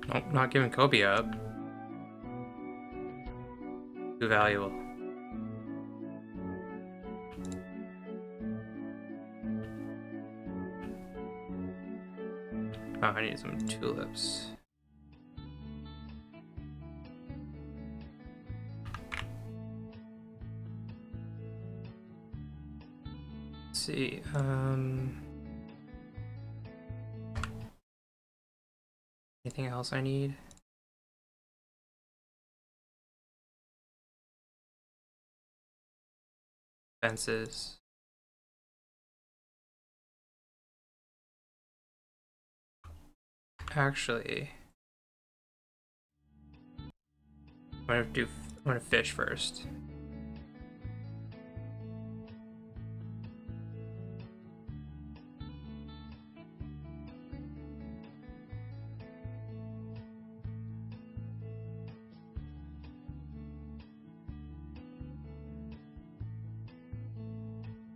Nope, not giving Kobe up. Too valuable. Oh, I need some tulips. Let's see, anything else I need? Fences. Actually, I'm gonna fish first.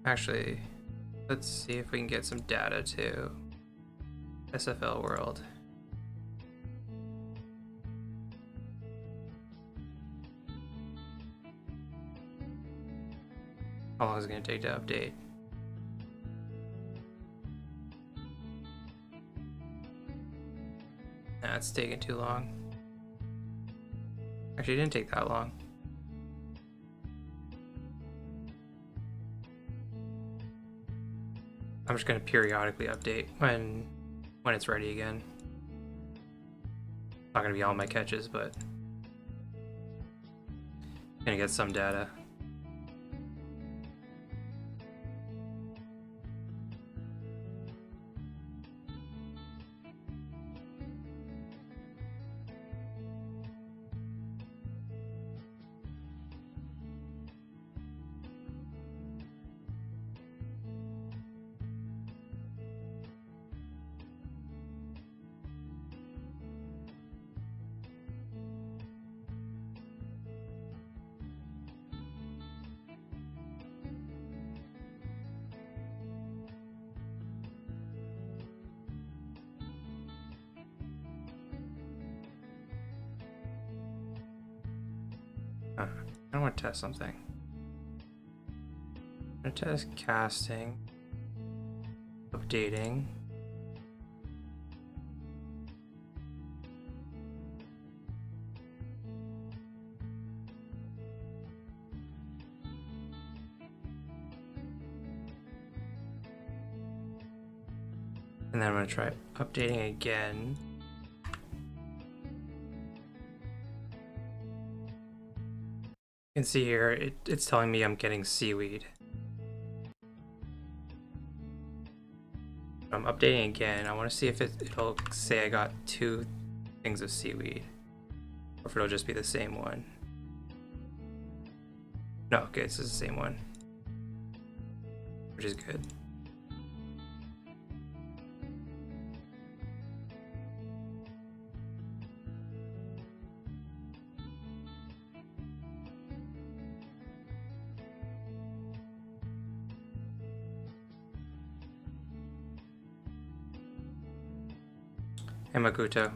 Actually, let's see if we can get some data to SFL World. How long is it going to take to update? Nah, it's taking too long. Actually, it didn't take that long. I'm just going to periodically update when it's ready again. Not going to be all my catches, but going to get some data. I want to test something. I'm going to test casting, updating. And then I'm going to try updating again. You can see here, it's telling me I'm getting seaweed. I'm updating again. I want to see if it'll say I got 2 things of seaweed, or if it'll just be the same one. No, okay, it's the same one, which is good. And Makuto.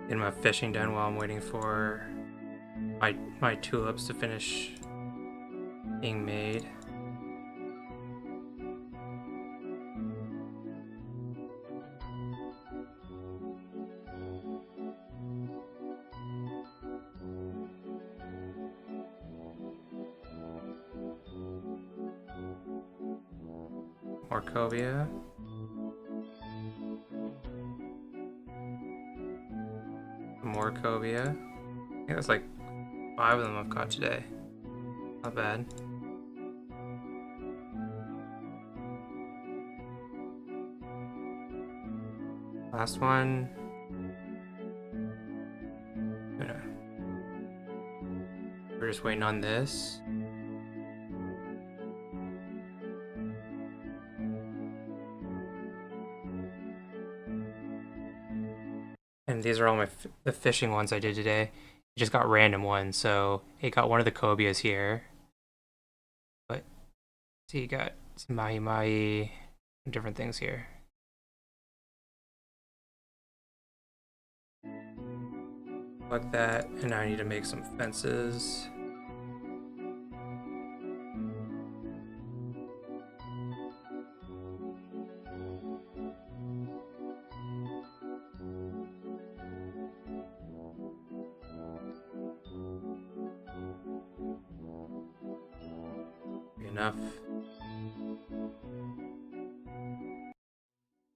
Getting my fishing done while I'm waiting for my tulips to finish being made. More cobia. More cobia. I think that's like 5 of them I've caught today. Not bad. Last one. We're just waiting on this. And these are all the fishing ones I did today. I just got random ones, so it got one of the cobias here. But see, you got some mahi and different things here. Like that, and now I need to make some fences. Enough.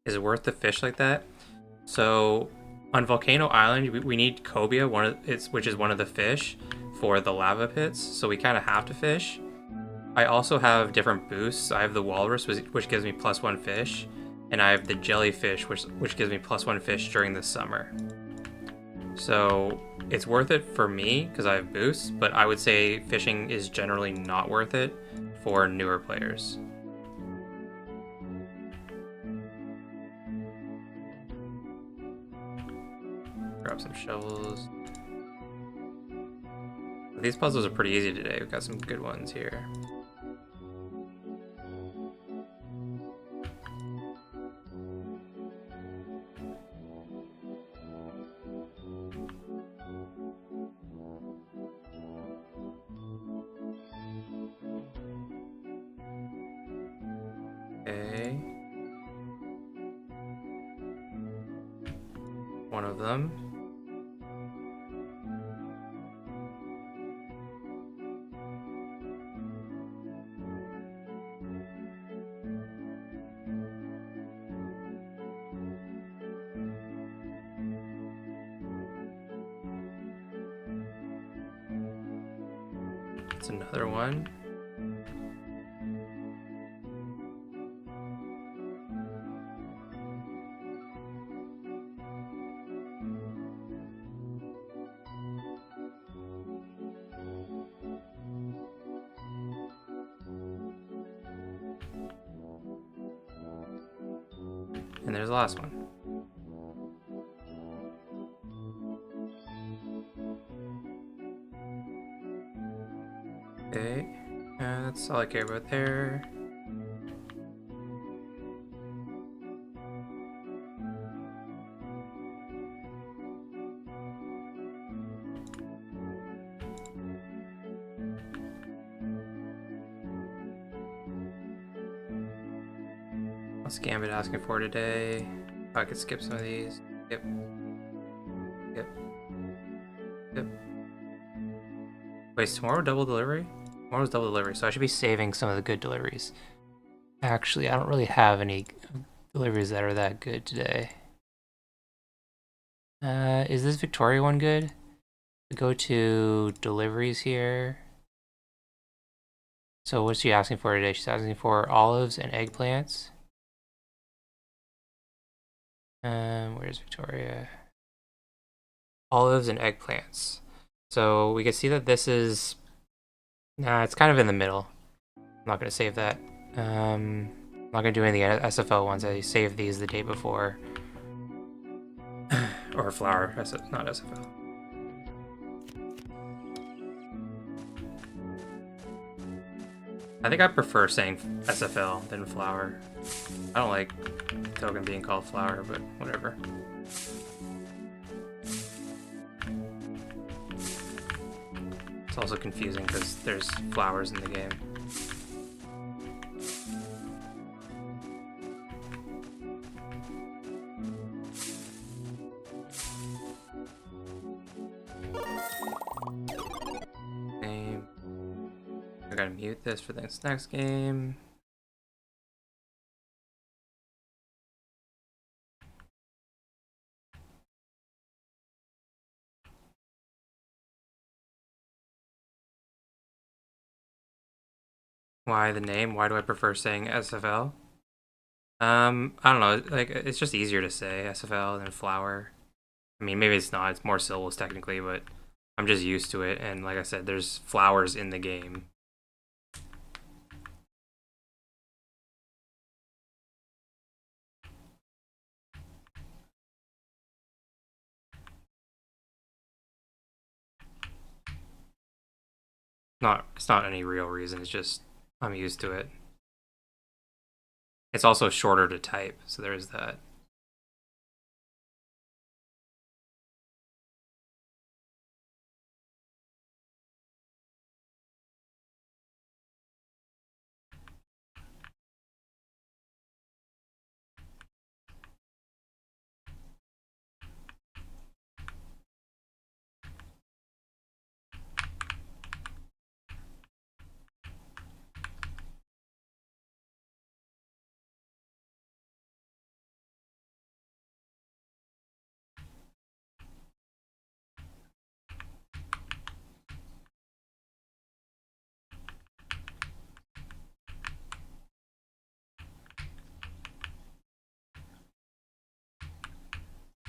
Is it worth the fish like that? So on Volcano Island, we need cobia, which is one of the fish for the lava pits. So we kind of have to fish. I also have different boosts. I have the walrus, which gives me +1 fish, and I have the jellyfish, which gives me +1 fish during the summer. So it's worth it for me because I have boosts, but I would say fishing is generally not worth it for newer players. Grab some shovels. These puzzles are pretty easy today. We've got some good ones here. Okay. One of them. That's another one. And there's the last one. Okay, that's all I care about there. What's Gambit asking for today? Oh, I could skip some of these. Yep. Yep. Yep. Wait, is tomorrow double delivery? Tomorrow's double delivery, so I should be saving some of the good deliveries. Actually, I don't really have any deliveries that are that good today. Is this Victoria one good? Go to deliveries here. So what's she asking for today? She's asking for olives and eggplants. Where's Victoria? Olives and eggplants. So we can see that this is, it's kind of in the middle. I'm not gonna save that. I'm not gonna do any of the SFL ones. I saved these the day before. Or flour, not SFL. I think I prefer saying SFL than flour. I don't like token being called flour, but whatever. It's also confusing because there's flowers in the game. I gotta mute this for this next game. Why the name? Why do I prefer saying SFL? I don't know. Like it's just easier to say SFL than flower. I mean, maybe it's not. It's more syllables technically, but I'm just used to it. And like I said, there's flowers in the game. Not. It's not any real reason. It's just I'm used to it. It's also shorter to type, so there's that.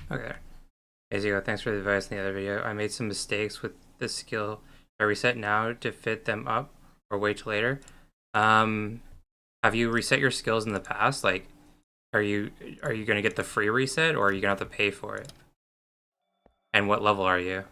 Okay. Azio, thanks for the advice in the other video. I made some mistakes with this skill. I reset now to fit them up or wait till later. Um, have you reset your skills in the past? Like, are you gonna get the free reset or are you gonna have to pay for it? And what level are you?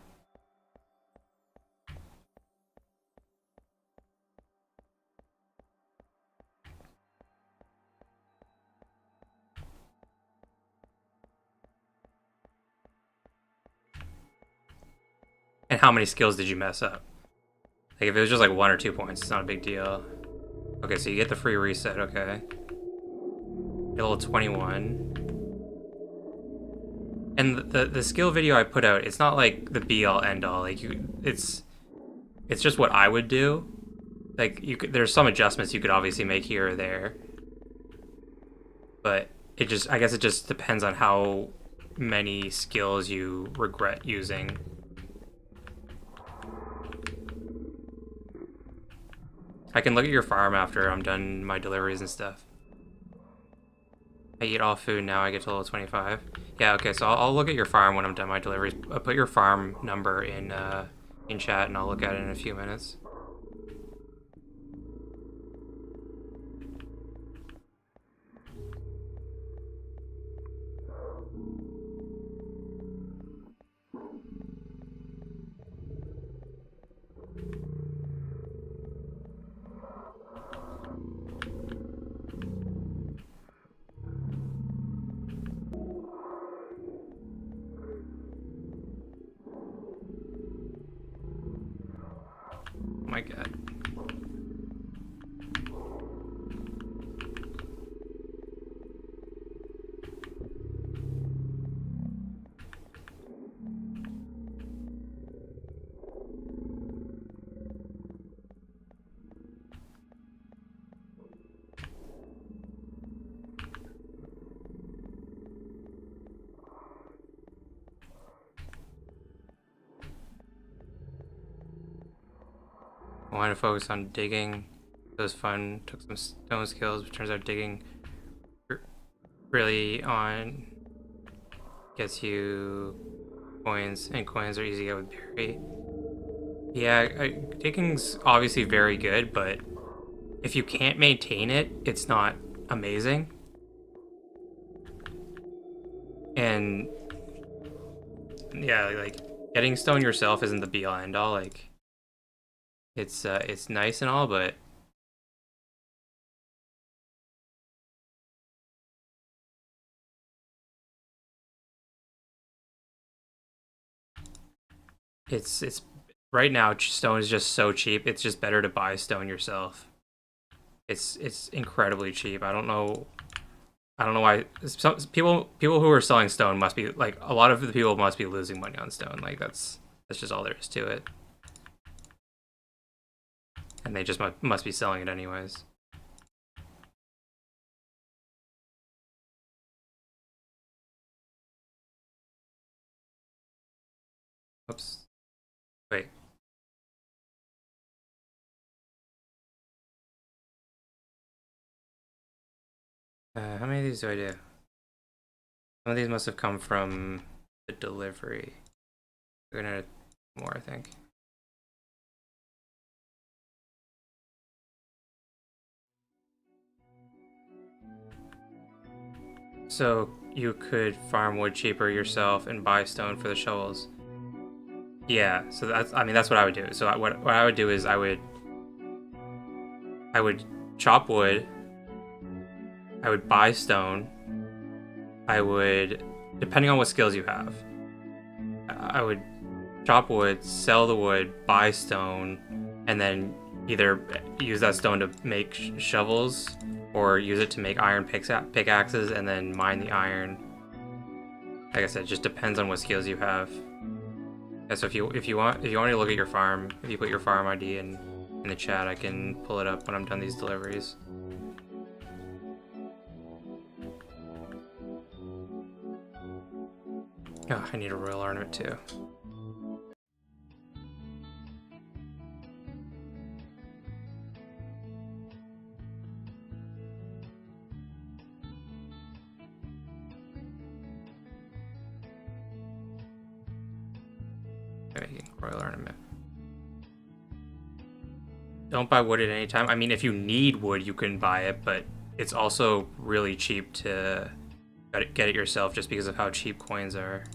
And how many skills did you mess up? Like, if it was just like 1 or 2 points, it's not a big deal. Okay, so you get the free reset. Okay, level 21. And the skill video I put out, it's not like the be all end all. Like it's just what I would do. Like you could, there's some adjustments you could obviously make here or there, but it just I guess it just depends on how many skills you regret using. I can look at your farm after I'm done my deliveries and stuff. I eat all food now. I get to level 25. Yeah, okay. So I'll look at your farm when I'm done my deliveries. I'll put your farm number in chat, and I'll look at it in a few minutes. Oh my god. I wanted to focus on digging. It was fun. Took some stone skills, but turns out digging really on gets you coins, and coins are easy to get with berry. Yeah, digging's obviously very good, but if you can't maintain it, it's not amazing. And yeah, like getting stone yourself isn't the be all end all. Like it's nice and all, but it's right now stone is just so cheap. It's just better to buy stone yourself. It's incredibly cheap. I don't know why some people who are selling stone must be like a lot of the people must be losing money on stone. Like that's just all there is to it, and they just must be selling it anyways. Oops. Wait. How many of these do I do? Some of these must have come from the delivery. We're gonna more, I think. So you could farm wood cheaper yourself and buy stone for the shovels. Yeah, so that's, I mean, that's what I would do. So what I would do is I would chop wood, I would buy stone, I would, depending on what skills you have, I would chop wood, sell the wood, buy stone, and then either use that stone to make shovels or use it to make iron pickaxes and then mine the iron. Like I said, it just depends on what skills you have. Yeah, so if you want to look at your farm, if you put your farm ID in the chat, I can pull it up when I'm done these deliveries. Oh, I need a royal ornament too. Making royal ornament. Don't buy wood at any time. I mean, if you need wood, you can buy it, but it's also really cheap to get it yourself just because of how cheap coins are.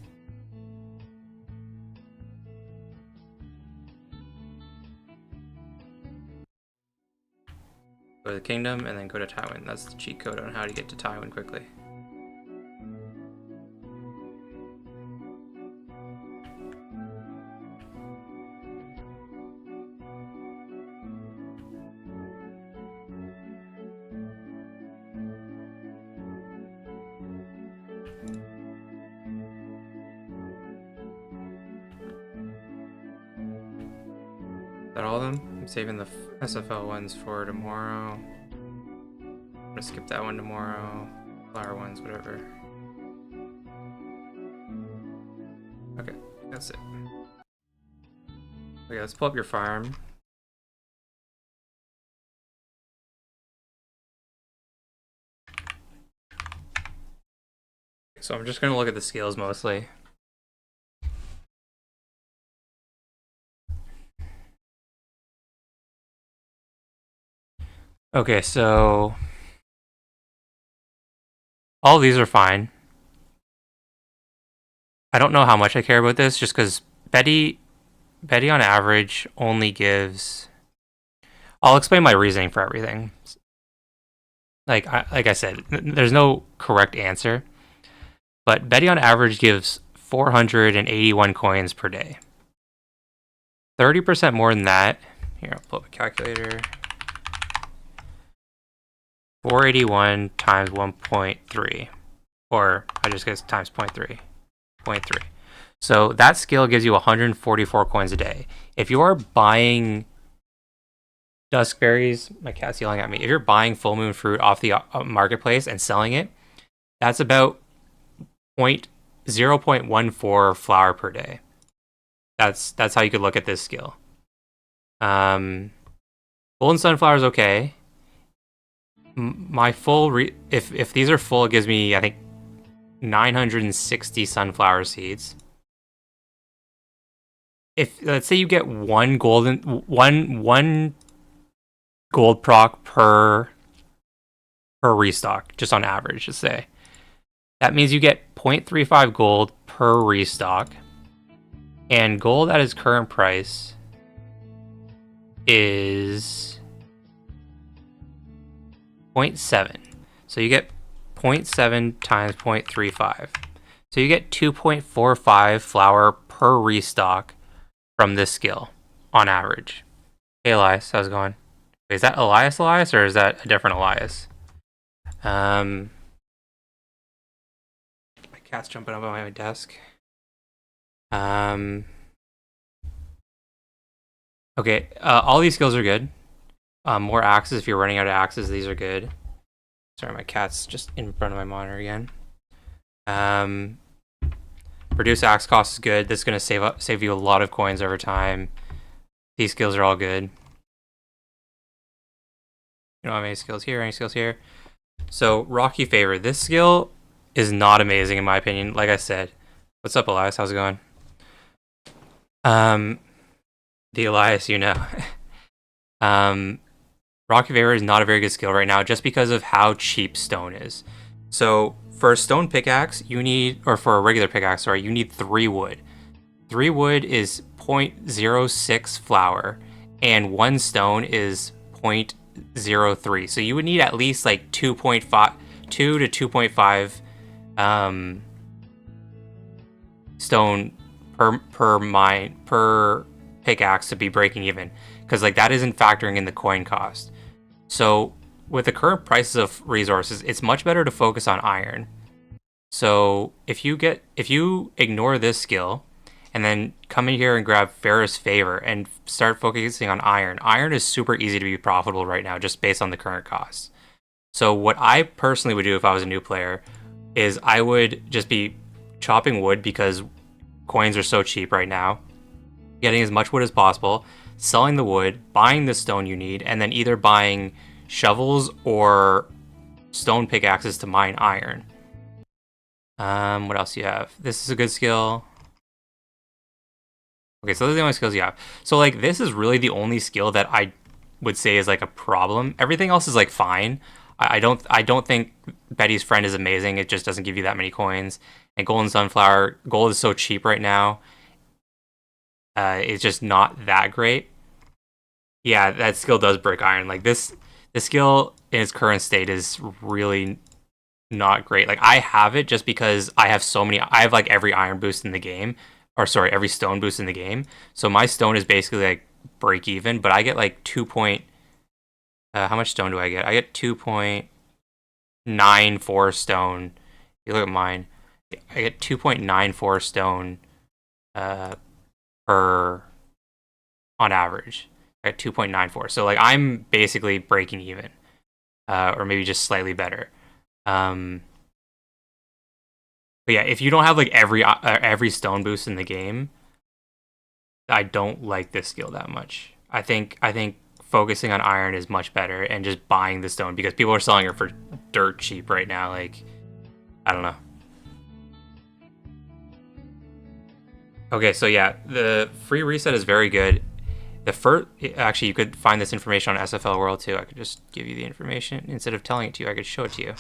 Go to the kingdom and then go to Tywin. That's the cheat code on how to get to Tywin quickly. Is that all of them? I'm saving the SFL ones for tomorrow. I'm gonna skip that one tomorrow. Flower ones, whatever. Okay, that's it. Okay, let's pull up your farm. So I'm just gonna look at the skills mostly. Okay, so all of these are fine. I don't know how much I care about this, just because Betty on average only gives. I'll explain my reasoning for everything. Like I said, there's no correct answer, but Betty on average gives 481 coins per day. 30% more than that. Here, I'll pull up a calculator. 481 times 1.3, or I just guess times 0.3. So that skill gives you 144 coins a day. If you are buying duskberries, my cat's yelling at me. If you're buying full moon fruit off the marketplace and selling it, that's about 0.14 flour per day. That's how you could look at this skill. Golden sunflower is okay. My full if these are full, it gives me, I think, 960 sunflower seeds. If let's say you get one gold proc per restock, just on average, just say. That means you get 0.35 gold per restock. And gold at its current price is 0.7. So you get 0.7 times 0.35. So you get 2.45 flour per restock from this skill on average. Hey Elias, how's it going? Is that Elias or is that a different Elias? My cat's jumping up on my desk. Okay, all these skills are good. More axes, if you're running out of axes, these are good. Sorry, my cat's just in front of my monitor again. Reduce axe cost is good. This is going to save you a lot of coins over time. These skills are all good. You don't have any skills here, any skills here. So Rocky Favor, this skill is not amazing in my opinion. Like I said, what's up, Elias? How's it going? Um, the Elias, you know. um, Rocky Favor is not a very good skill right now, just because of how cheap stone is. So for a stone pickaxe, you need, or for a regular pickaxe, sorry, you need 3 wood. 3 wood is 0.06 flour, and 1 stone is 0.03. So you would need at least like 2.5, 2 to 2.5 stone per pickaxe to be breaking even, because like that isn't factoring in the coin cost. So with the current prices of resources, it's much better to focus on iron. So if you ignore this skill and then come in here and grab Ferris Favor and start focusing on iron. Iron is super easy to be profitable right now just based on the current costs. So what I personally would do if I was a new player is I would just be chopping wood because coins are so cheap right now, getting as much wood as possible, selling the wood, buying the stone you need, and then either buying shovels or stone pickaxes to mine iron. What else do you have? This is a good skill. Okay, so those are the only skills you have. So like this is really the only skill that I would say is like a problem. Everything else is like fine. I don't think Betty's Friend is amazing. It just doesn't give you that many coins. And Golden Sunflower, gold is so cheap right now. It's just not that great. Yeah, that skill does break iron. Like this skill in its current state is really not great. Like I have it just because I have so many. I have like every iron boost in the game, or sorry, every stone boost in the game. So my stone is basically like break even, but I get like 2 point. How much stone do I get? I get 2.94 stone. If you look at mine, I get 2.94 stone per on average. I get 2.94. So like I'm basically breaking even, or maybe just slightly better. But yeah, if you don't have like every stone boost in the game, I don't like this skill that much. I think focusing on iron is much better and just buying the stone because people are selling it for dirt cheap right now. Like I don't know. Okay, so yeah, the free reset is very good. The first, actually, you could find this information on SFL World too. I could just give you the information instead of telling it to you. I could show it to you.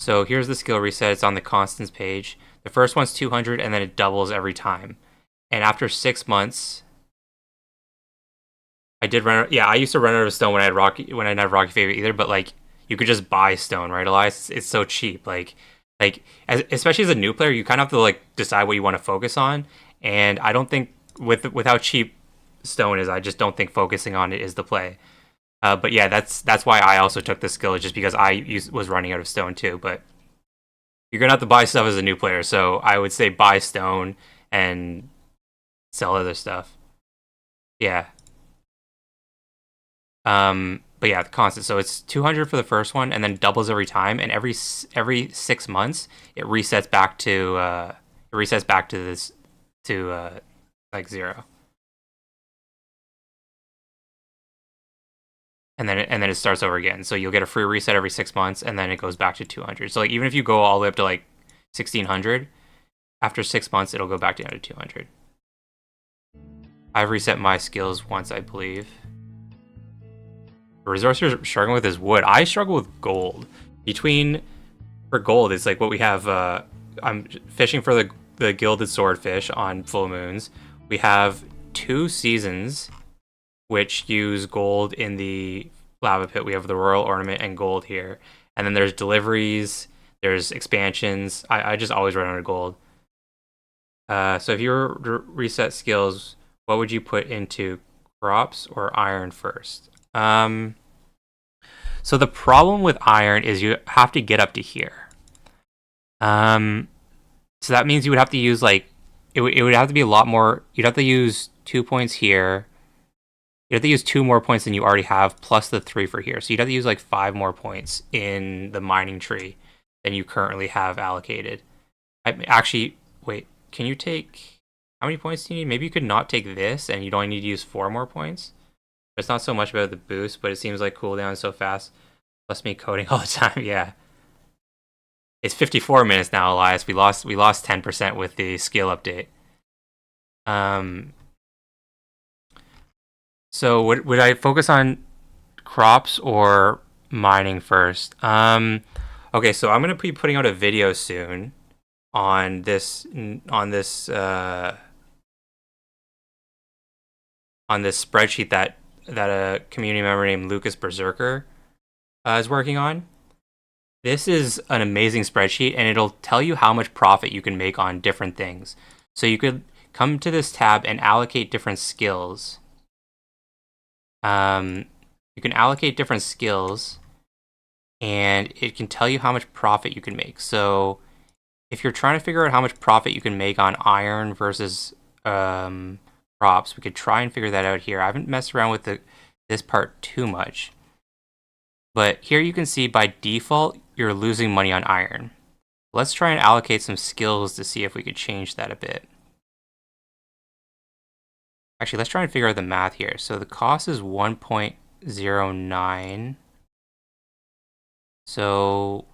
So here's the skill reset. It's on the constants page. The first one's 200, and then it doubles every time. And after 6 months, I did run. Yeah, I used to run out of stone when I didn't have Rocky Favor either. But like, you could just buy stone, right, Elias? It's so cheap. Especially as a new player, you kind of have to like decide what you want to focus on. And I don't think with how cheap stone is, I just don't think focusing on it is the play. But yeah, that's why I also took this skill, just because was running out of stone too. But you're gonna have to buy stuff as a new player, so I would say buy stone and sell other stuff. Yeah. But yeah, the constant. So it's 200 for the first one, and then doubles every time, and every 6 months it resets back to this to like 0. And then it starts over again. So you'll get a free reset every 6 months, and then it goes back to 200. So like even if you go all the way up to like 1600, after 6 months it'll go back down to 200. I've reset my skills once, I believe. The resource you're struggling with is wood. I struggle with gold. For gold, it's like what we have. I'm fishing for the gilded swordfish on full moons. We have 2 seasons which use gold in the lava pit. We have the royal ornament and gold here. And then there's deliveries, there's expansions. I just always run out of gold. So if you were to reset skills, what would you put into crops or iron first? So the problem with iron is you have to get up to here. So that means you would have to use like, it would have to be a lot more. You'd have to use 2 points here. You'd have to use 2 more points than you already have, plus the 3 for here. So you'd have to use like 5 more points in the mining tree than you currently have allocated. Actually, wait, can you take, how many points do you need? Maybe you could not take this and you'd only need to use 4 more points. It's not so much about the boost, but it seems like cooldown is so fast. Plus me coding all the time. Yeah, it's 54 minutes now, Elias. We lost 10% with the skill update. Um, so would I focus on crops or mining first? Okay, so I'm gonna be putting out a video soon on this on this spreadsheet that a community member named Lucas Berserker is working on. This is an amazing spreadsheet, and it'll tell you how much profit you can make on different things. So you could come to this tab and allocate different skills. You can allocate different skills, and it can tell you how much profit you can make. So if you're trying to figure out how much profit you can make on iron versus crops, we could try and figure that out here. I haven't messed around with this part too much. But here you can see by default, you're losing money on iron. Let's try and allocate some skills to see if we could change that a bit. Actually, let's try and figure out the math here. So the cost is 1.09. So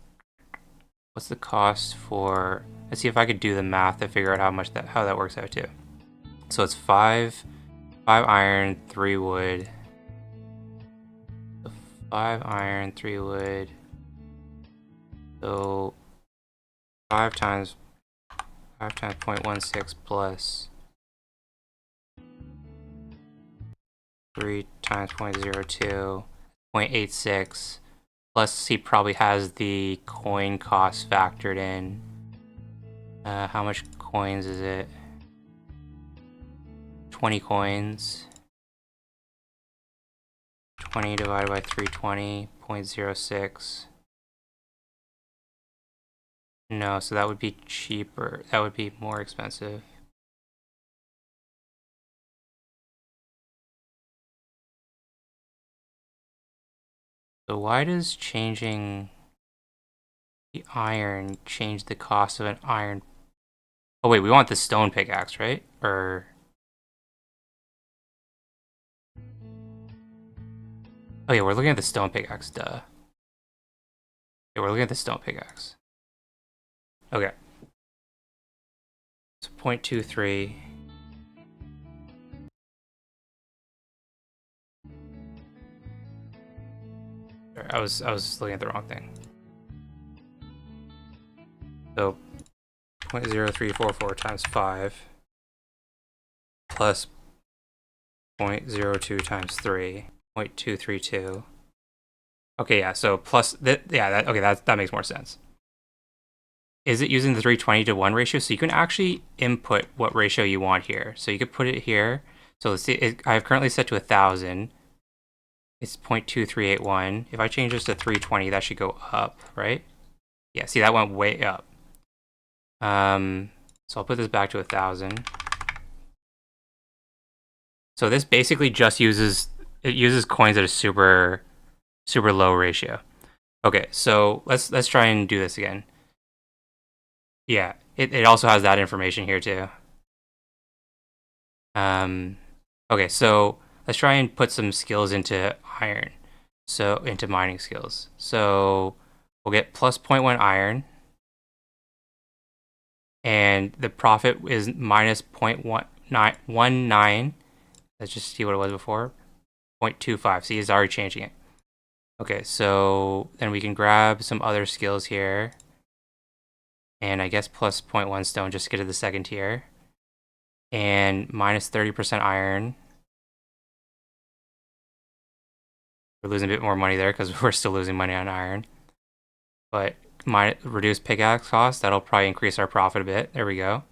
what's the cost for, let's see if I could do the math to figure out how that works out too. So it's 5 iron, 3 wood. 5 iron, 3 wood. So 5 times 0.16 plus 3 times 0.02, 0.86. Plus he probably has the coin cost factored in. How much coins is it? 20 coins. 20 divided by 320, 0.06. No, so that would be cheaper. That would be more expensive. So why does changing the iron change the cost of an iron? Oh wait, we want the stone pickaxe, right? Or oh yeah, we're looking at the stone pickaxe, duh. Yeah, we're looking at the stone pickaxe. Okay. So 0.23. I was looking at the wrong thing. So 0.0344 times 5 plus 0.02 times 3, 0.232. Okay, yeah, so plus that, yeah, okay, that makes more sense. Is it using the 320 to 1 ratio? So you can actually input what ratio you want here. So you could put it here. So let's see, I have currently set to 1,000. It's 0.2381. If I change this to 320, that should go up, right? Yeah, see, that went way up. So I'll put this back to 1,000. So this basically just uses coins at a super low ratio. Okay, so let's try and do this again. Yeah, it also has that information here too. Okay, so let's try and put some skills into iron. So into mining skills. So we'll get plus 0.1 iron. And the profit is minus 0.19. Let's just see what it was before. 0.25. See, it's already changing it. Okay, so then we can grab some other skills here. And I guess plus 0.1 stone just to get to the second tier. And minus 30% iron. We're losing a bit more money there because we're still losing money on iron. But reduce pickaxe cost, that'll probably increase our profit a bit. There we go.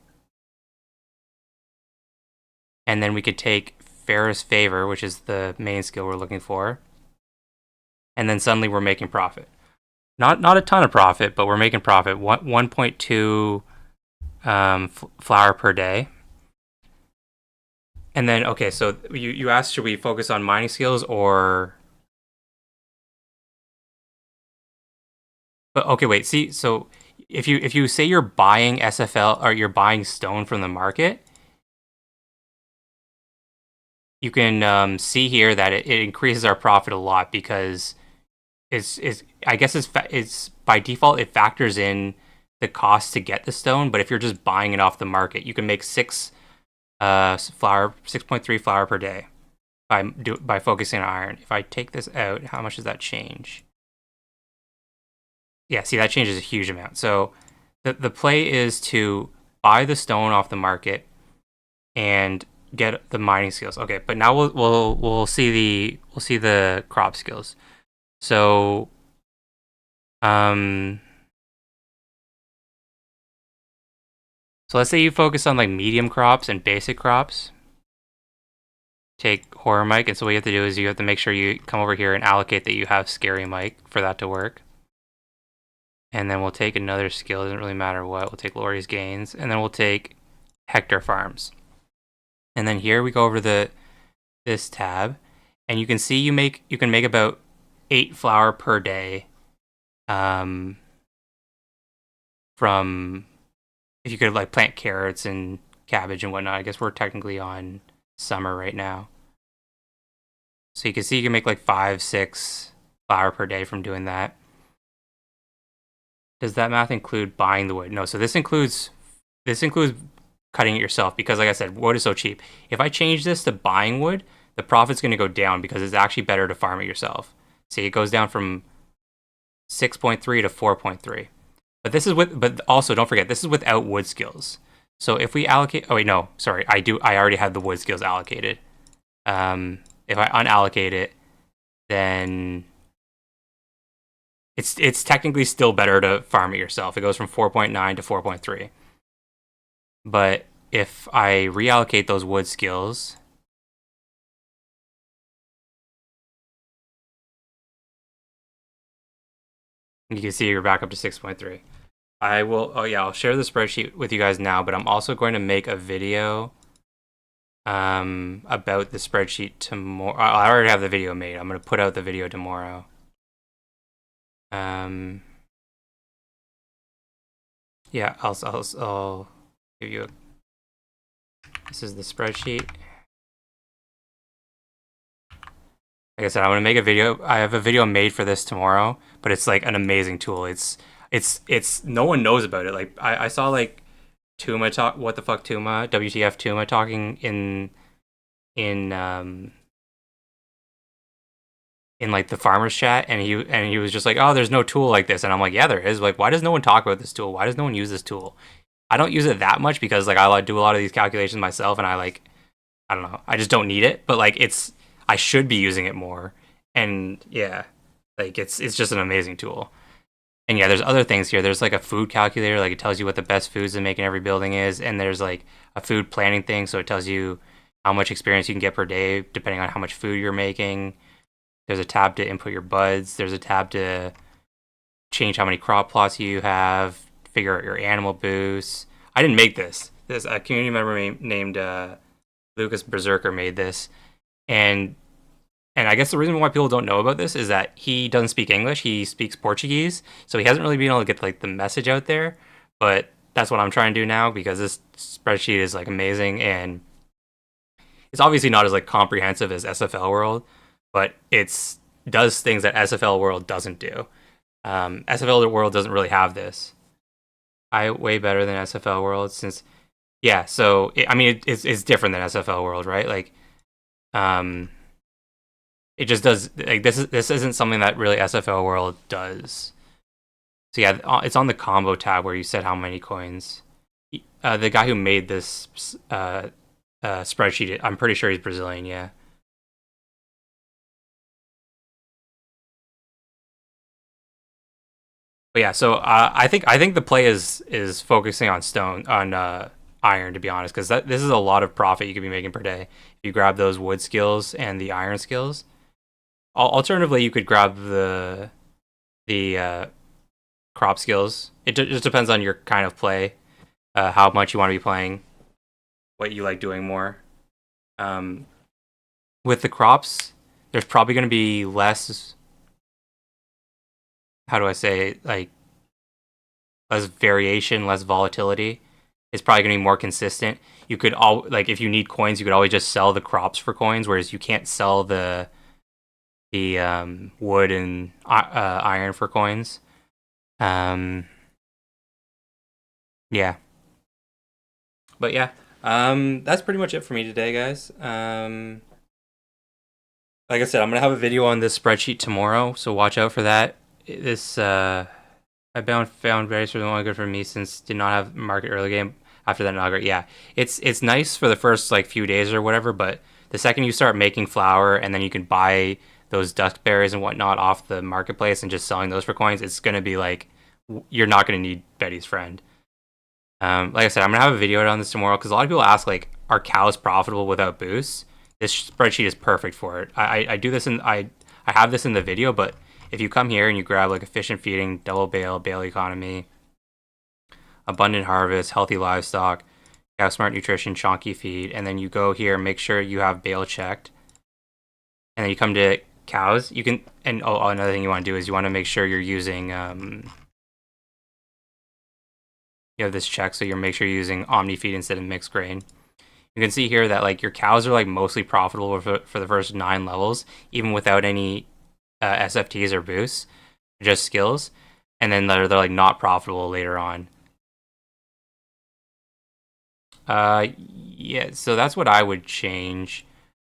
And then we could take Ferrous Favor, which is the main skill we're looking for. And then suddenly we're making profit. Not a ton of profit, but we're making profit. 1.2 flour per day. And then, okay, so you asked, should we focus on mining skills or... But okay, wait, see, so if you say you're buying SFL or you're buying stone from the market, you can see here that it increases our profit a lot because is I guess it's by default it factors in the cost to get the stone, but if you're just buying it off the market, you can make 6.3 flour per day by focusing on iron. If I take this out, how much does that change? Yeah, see that changes a huge amount. So the play is to buy the stone off the market and get the mining skills. Okay, but now we'll see the crop skills. So um so let's say you focus on like medium crops and basic crops. Take horror mic, and so what you have to do is you have to make sure you come over here and allocate that you have scary mic for that to work. And then we'll take another skill, doesn't really matter what. We'll take Lori's gains, and then we'll take Hector farms. And then here we go over to this tab, and you can see you can make about 8 flour per day. From if you could like plant carrots and cabbage and whatnot. I guess we're technically on summer right now. So you can see you can make like 5, 6 flour per day from doing that. Does that math include buying the wood? No, so this includes cutting it yourself because like I said, wood is so cheap. If I change this to buying wood, the profit's going to go down because it's actually better to farm it yourself. See, it goes down from 6.3 to 4.3. But also don't forget, this is without wood skills. So if we allocate, oh wait, no, sorry, I already have the wood skills allocated. If I unallocate it, then it's technically still better to farm it yourself. It goes from 4.9 to 4.3. But if I reallocate those wood skills, you can see you're back up to 6.3. I'll share the spreadsheet with you guys now, but I'm also going to make a video about the spreadsheet tomorrow. I already have the video made. I'm going to put out the video tomorrow. Yeah, I'll give you a. This is the spreadsheet. Like I said, I'm gonna make a video. I have a video made for this tomorrow, but it's like an amazing tool. It's no one knows about it. Like I saw like Tuma talk. What the fuck, Tuma? WTF Tuma talking in like the farmers chat, and he was just like, oh, there's no tool like this, and I'm like, yeah, there is. Like, why does no one talk about this tool? Why does no one use this tool? I don't use it that much because like I like do a lot of these calculations myself, and I don't know, I just don't need it. But like I should be using it more, and yeah, like it's just an amazing tool. And yeah, there's other things here. There's like a food calculator, like it tells you what the best foods to make in every building is, and there's like a food planning thing, so it tells you how much experience you can get per day depending on how much food you're making. There's a tab to input your buds. There's a tab to change how many crop plots you have, figure out your animal boosts. I didn't make this. This a community member named Lucas Berserker made this, and I guess the reason why people don't know about this is that he doesn't speak English. He speaks Portuguese, so he hasn't really been able to get like the message out there. But that's what I'm trying to do now because this spreadsheet is like amazing, and it's obviously not as like comprehensive as SFL World, but it's does things that SFL World doesn't do. SFL World doesn't really have this. I way better than SFL World since yeah. So it's different than SFL World, right? Like it just does like this isn't something that really SFL World does. So yeah, it's on the combo tab where you said how many coins. The guy who made this spreadsheet, I'm pretty sure he's Brazilian. Yeah. But yeah, so I think the play is focusing on iron to be honest, because this is a lot of profit you could be making per day if you grab those wood skills and the iron skills. Alternatively, you could grab the crop skills. It just depends on your kind of play, how much you want to be playing, what you like doing more. With the crops, there's probably going to be less. How do I say it? Like less variation, less volatility. It's probably going to be more consistent. You could if you need coins, you could always just sell the crops for coins, whereas you can't sell the wood and iron for coins. Um, yeah, but yeah, that's pretty much it for me today, guys. Like I said, I'm gonna have a video on this spreadsheet tomorrow, so watch out for that. This I found berries were the only good for me since did not have market early game. After that, not great. Yeah, it's nice for the first like few days or whatever, but the second you start making flour and then you can buy those dusk berries and whatnot off the marketplace and just selling those for coins, it's gonna be like you're not gonna need Betty's friend. Like I said, I'm gonna have a video on this tomorrow because a lot of people ask like, are cows profitable without boosts? This spreadsheet is perfect for it. I do this in I have this in the video, but if you come here and you grab like efficient feeding, double bale economy, abundant harvest, healthy livestock, cow smart nutrition, chonky feed, and then you go here and make sure you have bale checked, and then you come to cows, you can and another thing you want to do is you want to make sure you're using you have this check, so you make sure you're using omni feed instead of mixed grain. You can see here that like your cows are like mostly profitable for the first 9 levels, even without any SFTs or boosts, just skills, and then they're like not profitable later on. Yeah, so that's what I would change.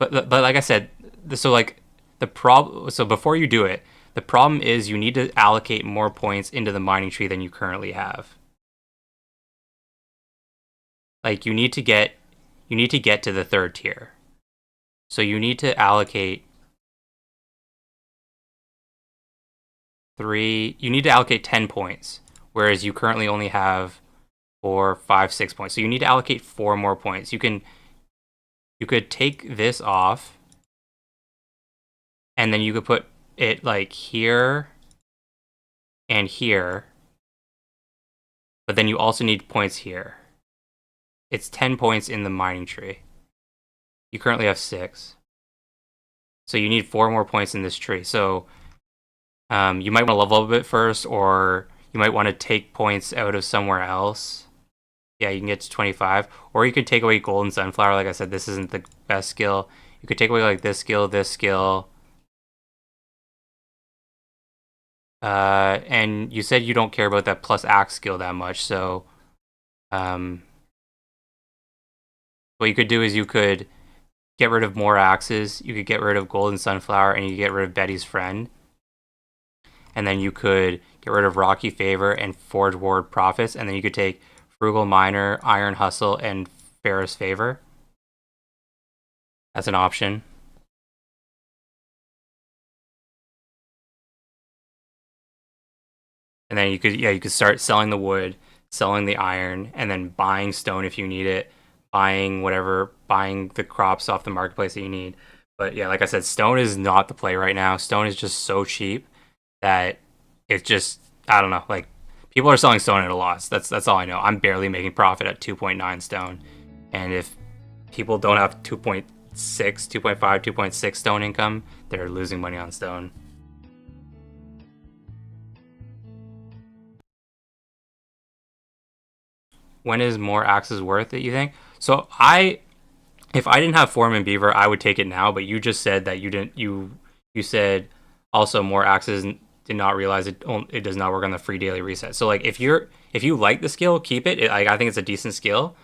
But like I said, so like the problem. So before you do it, the problem is you need to allocate more points into the mining tree than you currently have. Like you need to get to the 3rd tier. So you need to allocate you need to allocate 10 points, whereas you currently only have 4, 5, 6 points. So you need to allocate 4 more points. You could take this off, and then you could put it like here and here, but then you also need points here. It's 10 points in the mining tree. You currently have 6. So you need 4 more points in this tree. So you might want to level up a bit first, or you might want to take points out of somewhere else. Yeah, you can get to 25. Or you could take away golden sunflower. Like I said, this isn't the best skill. You could take away like this skill, this skill. And you said you don't care about that plus axe skill that much, so what you could do is you could get rid of more axes, you could get rid of golden sunflower, and you get rid of Betty's friend. And then you could get rid of Rocky Favor and Forge Ward Profits, and then you could take Frugal Miner, Iron Hustle, and Ferris Favor. That's an option. And then you could start selling the wood, selling the iron, and then buying stone if you need it, buying the crops off the marketplace that you need. But yeah, like I said, stone is not the play right now. Stone is just so cheap that it's just, I don't know, like people are selling stone at a loss. That's all I know. I'm barely making profit at 2.9 stone. And if people don't have 2.6, 2.5, 2.6 stone income, they're losing money on stone. When is more axes worth it, you think? So if I didn't have Foreman Beaver, I would take it now, but you just said that you didn't, you said also more axes did not realize it does not work on the free daily reset. So like if you like the skill, keep it. I think it's a decent skill,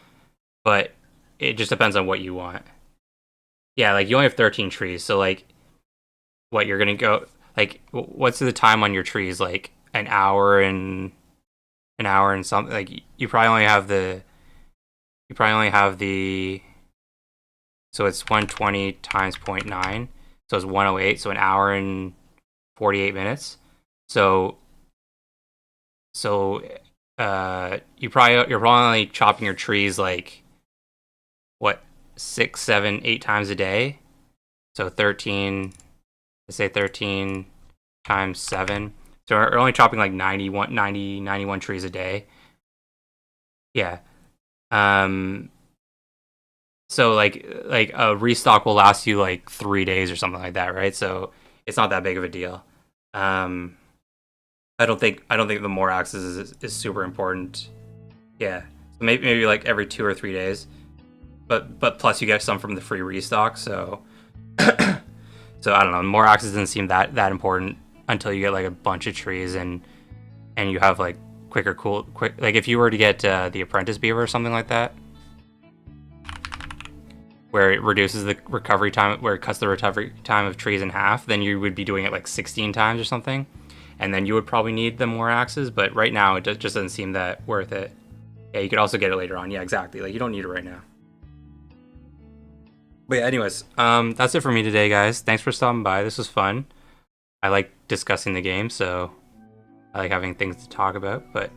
but it just depends on what you want. Yeah, like you only have 13 trees, so like what you're gonna go like what's the time on your trees? Like an hour and something. Like you probably only have the so it's 120 times 0.9, so it's 108, so an hour and 48 minutes. So you're probably chopping your trees like what 6, 7, 8 times a day. So 13, let's say 13 times 7. So we're only chopping like 91 trees a day. Yeah. Um so like a restock will last you like 3 days or something like that, right? So it's not that big of a deal. Um I don't think the more axes is super important. Yeah. So maybe like every 2 or 3 days. But plus you get some from the free restock, so So I don't know. More axes doesn't seem that important until you get like a bunch of trees and you have like quick. Like if you were to get the apprentice beaver or something like that, where it reduces the recovery time, where it cuts the recovery time of trees in half, then you would be doing it like 16 times or something, and then you would probably need the more axes. But right now, it just doesn't seem that worth it. Yeah, you could also get it later on. Yeah, exactly. Like you don't need it right now. But yeah, anyways, that's it for me today, guys. Thanks for stopping by. This was fun. I like discussing the game, so I like having things to talk about. But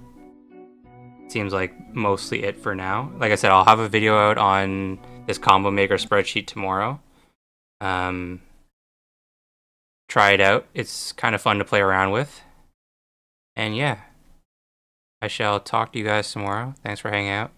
it seems like mostly it for now. Like I said, I'll have a video out on this combo maker spreadsheet tomorrow. Um, Try it out. It's kind of fun to play around with. And yeah, I shall talk to you guys tomorrow. Thanks for hanging out.